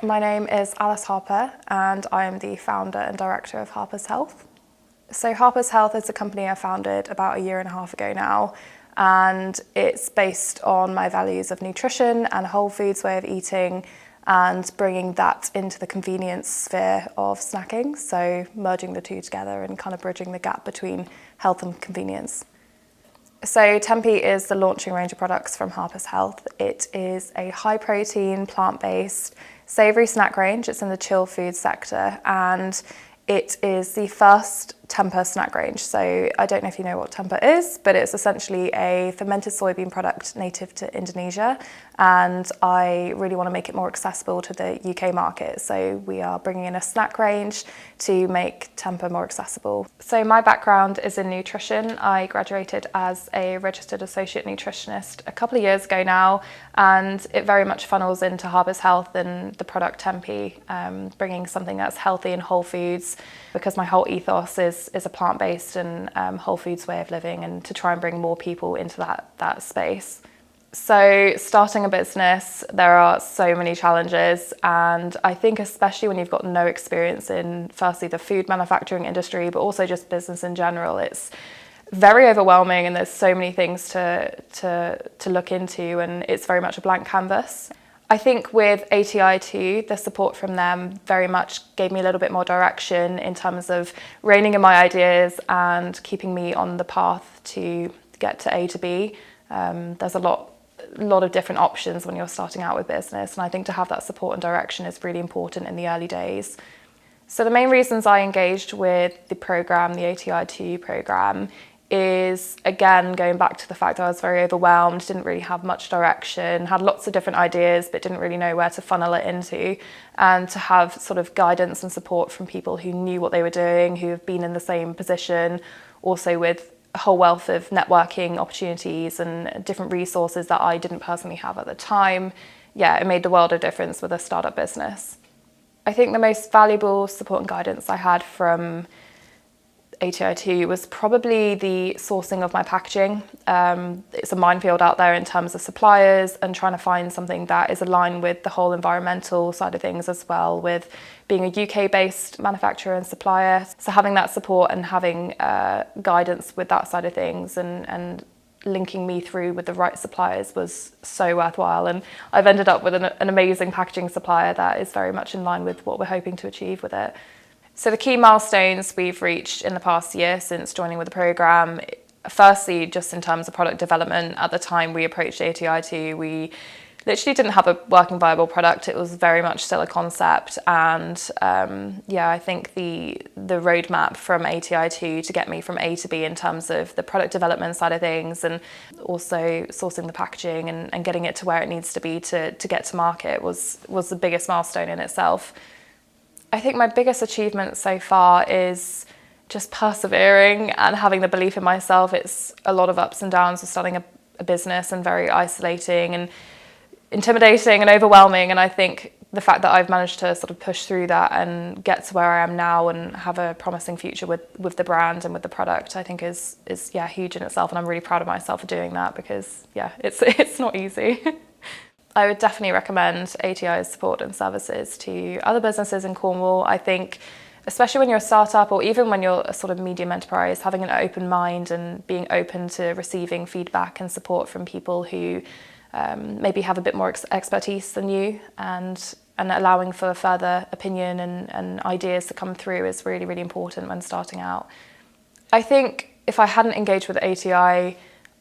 My name is Alice Harper and I am the founder and director of Harper's Health. So Harper's Health is a company I founded about a year and a half ago now, and it's based on my values of nutrition and whole foods way of eating and bringing that into the convenience sphere of snacking, so merging the two together and kind of bridging the gap between health and convenience. So Tempeh is the launching range of products from Harper's Health. It is a high protein, plant-based, savoury snack range. It's in the chill food sector and it is the first tempeh snack range. So I don't know if you know what tempeh is, but it's essentially a fermented soybean product native to Indonesia. And I really want to make it more accessible to the UK market. So we are bringing in a snack range to make tempeh more accessible. So my background is in nutrition. I graduated as a registered associate nutritionist a couple of years ago now, and it very much funnels into Harper's Health and the product Tempeh, bringing something that's healthy and whole foods, because my whole ethos is a plant-based and whole foods way of living, and to try and bring more people into that space. So starting a business, there are so many challenges, and I think especially when you've got no experience in firstly the food manufacturing industry, but also just business in general, it's very overwhelming and there's so many things to look into, and it's very much a blank canvas. I think with ATI2, the support from them very much gave me a little bit more direction in terms of reining in my ideas and keeping me on the path to get to A to B. There's a lot of different options when you're starting out with business, and I think to have that support and direction is really important in the early days. So the main reasons I engaged with the program, the ATI2 program, is again going back to the fact that I was very overwhelmed, didn't really have much direction, had lots of different ideas but didn't really know where to funnel it into, and to have sort of guidance and support from people who knew what they were doing, who have been in the same position, also with a whole wealth of networking opportunities and different resources that I didn't personally have at the time. Yeah, it made the world of difference with a startup business. I think the most valuable support and guidance I had from ATI2 was probably the sourcing of my packaging. It's a minefield out there in terms of suppliers, and trying to find something that is aligned with the whole environmental side of things as well, with being a UK-based manufacturer and supplier. So having that support and having guidance with that side of things and linking me through with the right suppliers was so worthwhile. And I've ended up with an amazing packaging supplier that is very much in line with what we're hoping to achieve with it. So the key milestones we've reached in the past year since joining with the programme, firstly, just in terms of product development, at the time we approached ATI2, we literally didn't have a working viable product. It was very much still a concept, and yeah, I think the roadmap from ATI2 to get me from A to B in terms of the product development side of things, and also sourcing the packaging and getting it to where it needs to be to get to market was the biggest milestone in itself. I think my biggest achievement so far is just persevering and having the belief in myself. It's a lot of ups and downs of starting a business, and very isolating and intimidating and overwhelming. And I think the fact that I've managed to sort of push through that and get to where I am now and have a promising future with the brand and with the product, I think is yeah, huge in itself. And I'm really proud of myself for doing that, because yeah, it's not easy. I would definitely recommend ATI's support and services to other businesses in Cornwall. I think, especially when you're a startup or even when you're a sort of medium enterprise, having an open mind and being open to receiving feedback and support from people who maybe have a bit more expertise than you, and allowing for further opinion and ideas to come through is really, really important when starting out. I think if I hadn't engaged with ATI,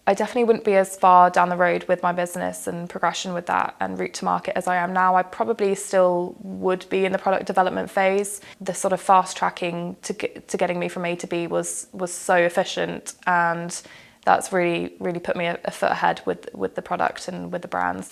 I definitely wouldn't be as far down the road with my business and progression with that and route to market as I am now. I probably still would be in the product development phase. The sort of fast tracking to getting me from A to B was so efficient, and that's really put me a foot ahead with the product and with the brands.